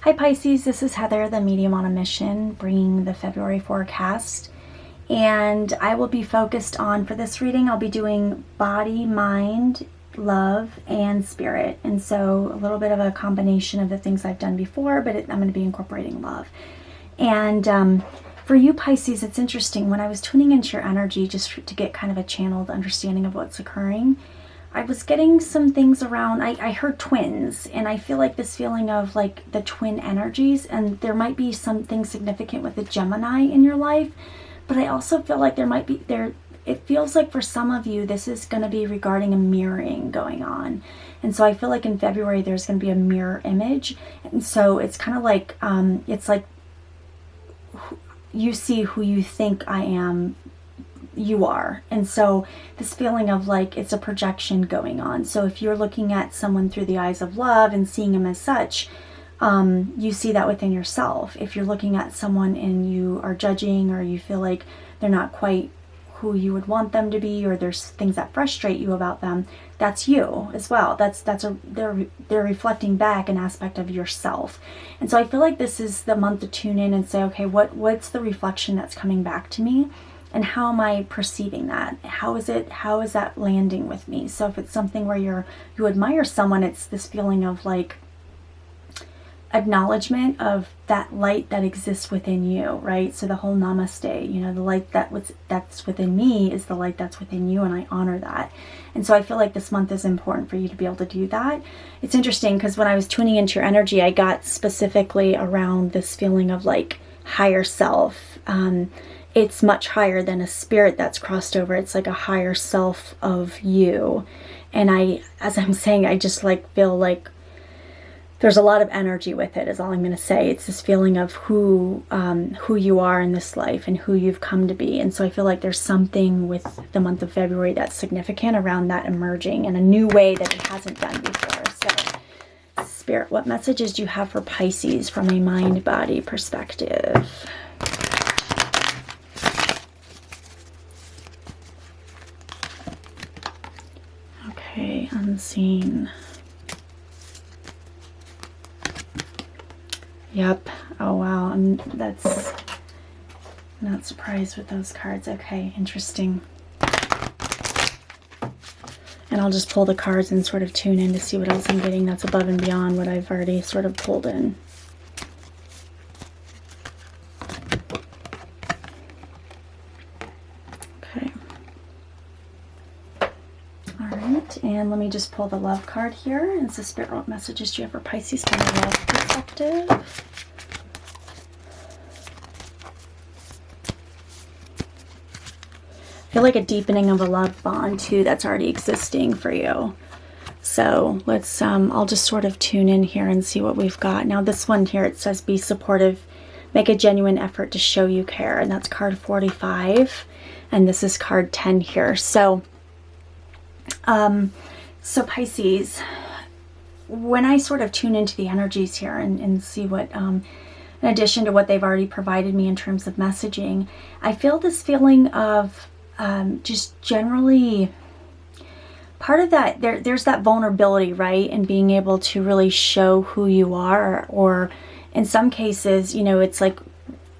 Hi Pisces, this is Heather, the medium on a mission, bringing the February forecast. And I will be focused on, for this reading, I'll be doing body, mind, love, and spirit. And so a little bit of a combination of the things I've done before, but I'm going to be incorporating love. And for you Pisces, it's interesting. When I was tuning into your energy just to get kind of a channeled understanding of what's occurring, I was getting some things around, I heard twins, and I feel like this feeling of like the twin energies, and there might be something significant with the Gemini in your life, but I also feel like it feels like for some of you, this is going to be regarding a mirroring going on. And so I feel like in February, there's going to be a mirror image. And so it's kind of like, it's like you see who you think you are. And so this feeling of like it's a projection going on. So if you're looking at someone through the eyes of love and seeing him as such, you see that within yourself. If you're looking at someone and you are judging, or you feel like they're not quite who you would want them to be, or there's things that frustrate you about them, that's you as well. They're reflecting back an aspect of yourself. And so I feel like this is the month to tune in and say, okay, what's the reflection that's coming back to me? And how am I perceiving that? How is that landing with me? So if it's something where you admire someone, it's this feeling of like acknowledgement of that light that exists within you, right? So the whole namaste, the light that's within me is the light that's within you, and I honor that. And so I feel like this month is important for you to be able to do that. It's interesting because when I was tuning into your energy, I got specifically around this feeling of like higher self. It's much higher than a spirit that's crossed over. It's like a higher self of you. And as I'm saying, I just like feel like there's a lot of energy with it, is all I'm going to say. It's this feeling of who you are in this life and who you've come to be. And so I feel like there's something with the month of February that's significant around that emerging in a new way that it hasn't done before. So Spirit, what messages do you have for Pisces from a mind-body perspective? Okay, unseen. Yep. Oh, wow. I'm not surprised with those cards. Okay, interesting. And I'll just pull the cards and sort of tune in to see what else I'm getting that's above and beyond what I've already sort of pulled in. Okay. All right, and let me just pull the love card here. And so Spirit, what messages do you have for Pisces from a love perspective? I feel like a deepening of a love bond too that's already existing for you. So let's I'll just sort of tune in here and see what we've got. Now this one here, it says be supportive, make a genuine effort to show you care, and that's card 45, and this is card 10 here. So so Pisces, when I sort of tune into the energies here and see what in addition to what they've already provided me in terms of messaging, I feel this feeling of just generally part of that, there's that vulnerability, right? And being able to really show who you are, or in some cases, it's like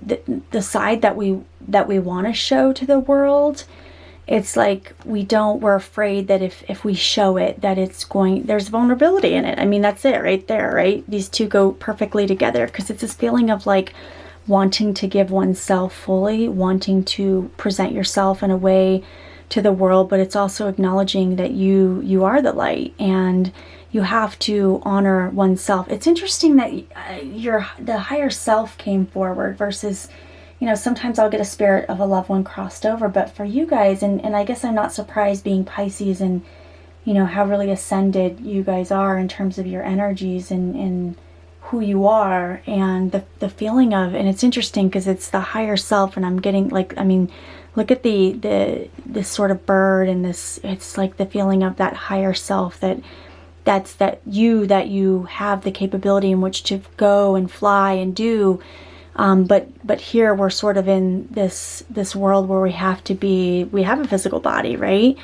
the side that we want to show to the world. It's like we're afraid that if we show it, that there's vulnerability in it. I mean, that's it right there, right? These two go perfectly together, because it's this feeling of like wanting to give oneself fully, wanting to present yourself in a way to the world, but it's also acknowledging that you are the light and you have to honor oneself. It's interesting that the higher self came forward versus, sometimes I'll get a spirit of a loved one crossed over, but for you guys, and I guess I'm not surprised being Pisces and, how really ascended you guys are in terms of your energies and who you are, and the feeling of, and it's interesting because it's the higher self, and I'm getting look at this sort of bird, and it's like the feeling of that higher self that you have the capability in which to go and fly and do, but here we're sort of in this world where we have a physical body, right?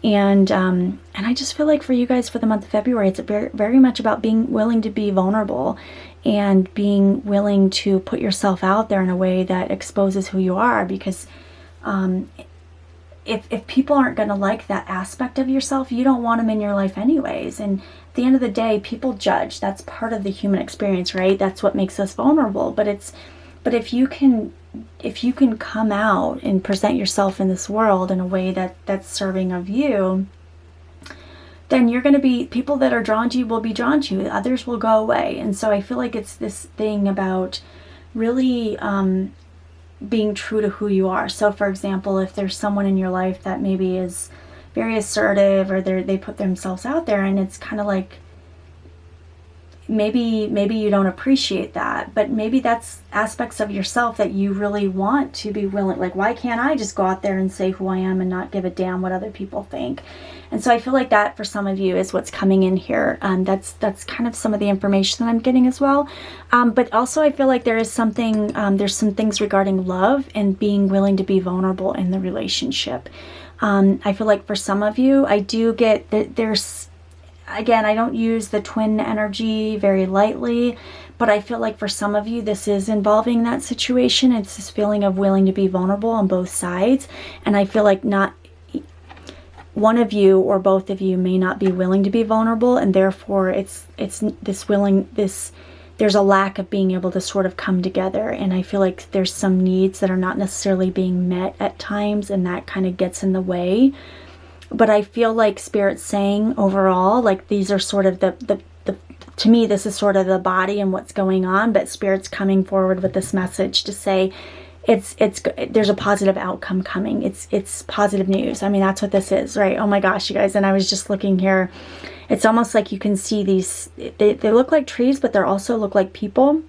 And I just feel like for you guys for the month of February, it's very, very much about being willing to be vulnerable and being willing to put yourself out there in a way that exposes who you are. Because if people aren't going to like that aspect of yourself, you don't want them in your life anyways. And at the end of the day, people judge. That's part of the human experience, right? That's what makes us vulnerable. But if you can come out and present yourself in this world in a way that's serving of you, then you're going to be, people that are drawn to you will be drawn to you. Others will go away. And so I feel like it's this thing about really being true to who you are. So for example, if there's someone in your life that maybe is very assertive, or they put themselves out there, and it's kind of like, maybe you don't appreciate that, but maybe that's aspects of yourself that you really want to be willing, like, why can't I just go out there and say who I am and not give a damn what other people think? And so I feel like that for some of you is what's coming in here. That's kind of some of the information that I'm getting as well. But also I feel like there is something, there's some things regarding love and being willing to be vulnerable in the relationship. I feel like for some of you, I do get that there's, again, I don't use the twin energy very lightly, but I feel like for some of you, this is involving that situation. It's this feeling of willing to be vulnerable on both sides. And I feel like not one of you or both of you may not be willing to be vulnerable. And therefore it's there's a lack of being able to sort of come together. And I feel like there's some needs that are not necessarily being met at times, and that kind of gets in the way. But I feel like Spirit's saying overall, like, these are sort of the to me, this is sort of the body and what's going on, but Spirit's coming forward with this message to say there's a positive outcome coming. It's positive news. I mean, that's what this is, right? Oh my gosh, you guys. And I was just looking here. It's almost like you can see these, they look like trees, but they also look like people.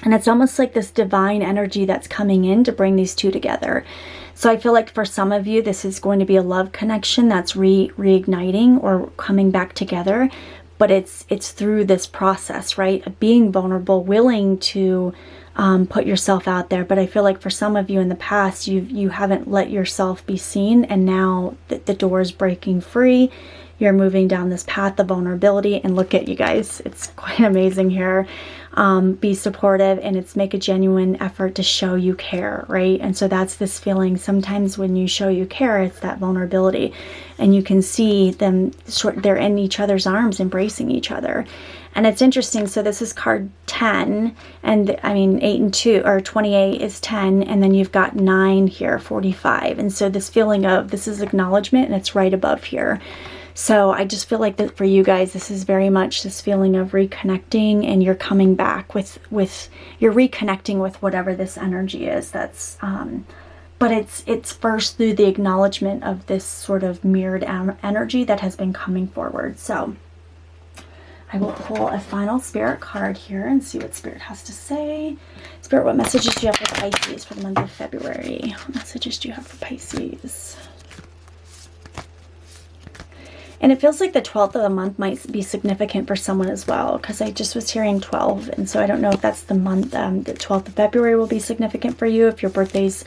And it's almost like this divine energy that's coming in to bring these two together. So I feel like for some of you, this is going to be a love connection that's reigniting or coming back together. But it's through this process, right? Of being vulnerable, willing to put yourself out there. But I feel like for some of you in the past, you haven't let yourself be seen. And now the door is breaking free. You're moving down this path of vulnerability. And look at you guys. It's quite amazing here. Be supportive, and it's make a genuine effort to show you care, right? And so that's this feeling. Sometimes when you show you care, it's that vulnerability, and you can see them they're in each other's arms, embracing each other. And it's interesting. So this is card 10, and I mean 8 and 2, or 28 is 10, and then you've got 9 here, 45. And so this feeling of, this is acknowledgement, and it's right above here. So I just feel like that for you guys, this is very much this feeling of reconnecting, and you're coming back with you're reconnecting with whatever this energy is that's, but it's first through the acknowledgement of this sort of mirrored energy that has been coming forward. So I will pull a final Spirit card here and see what Spirit has to say. Spirit, what messages do you have for Pisces for the month of February? What messages do you have for Pisces? And it feels like the 12th of the month might be significant for someone as well, because I just was hearing 12. And so I don't know if that's the month, the 12th of February will be significant for you if your birthday's,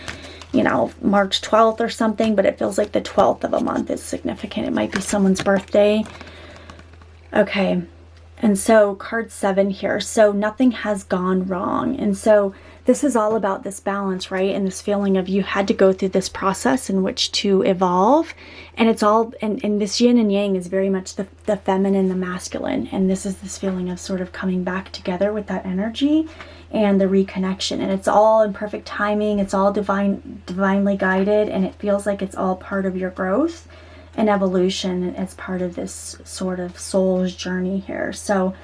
you know, March 12th or something. But it feels like the 12th of a month is significant. It might be someone's birthday. Okay. And so card 7 here. So nothing has gone wrong. And so this is all about this balance, right? And this feeling of you had to go through this process in which to evolve. And it's all, and this yin and yang is very much the feminine, the masculine. And this is this feeling of sort of coming back together with that energy and the reconnection. And it's all in perfect timing. It's all divinely guided. And it feels like it's all part of your growth and evolution as part of this sort of soul's journey here. So,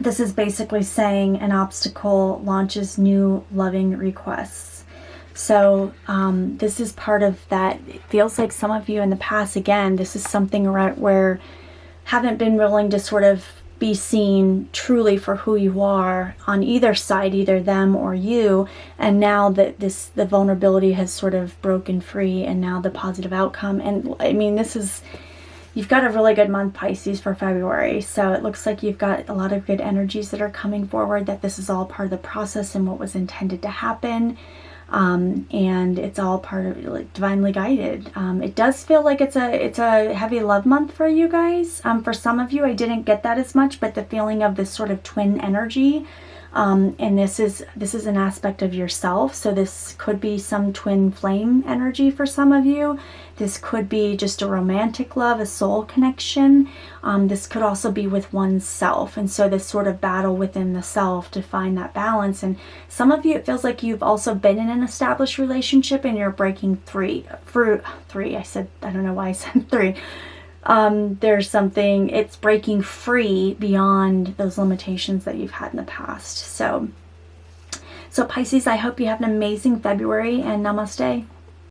this is basically saying an obstacle launches new loving requests. So this is part of that. It feels like some of you in the past, again, this is something right where haven't been willing to sort of be seen truly for who you are on either side, either them or you. And now that the vulnerability has sort of broken free, and now the positive outcome. And I mean, this is, you've got a really good month, Pisces, for February. So it looks like you've got a lot of good energies that are coming forward, that this is all part of the process and what was intended to happen. and it's all part of, like, divinely guided. It does feel like it's a heavy love month for you guys. For some of you, I didn't get that as much, but the feeling of this sort of twin energy. And this is an aspect of yourself. So this could be some twin flame energy for some of you. This could be just a romantic love, a soul connection. This could also be with oneself. And so this sort of battle within the self to find that balance. And some of you, it feels like you've also been in an established relationship and you're breaking three. I don't know why I said three. There's something, it's breaking free beyond those limitations that you've had in the past. So Pisces, I hope you have an amazing February, and namaste.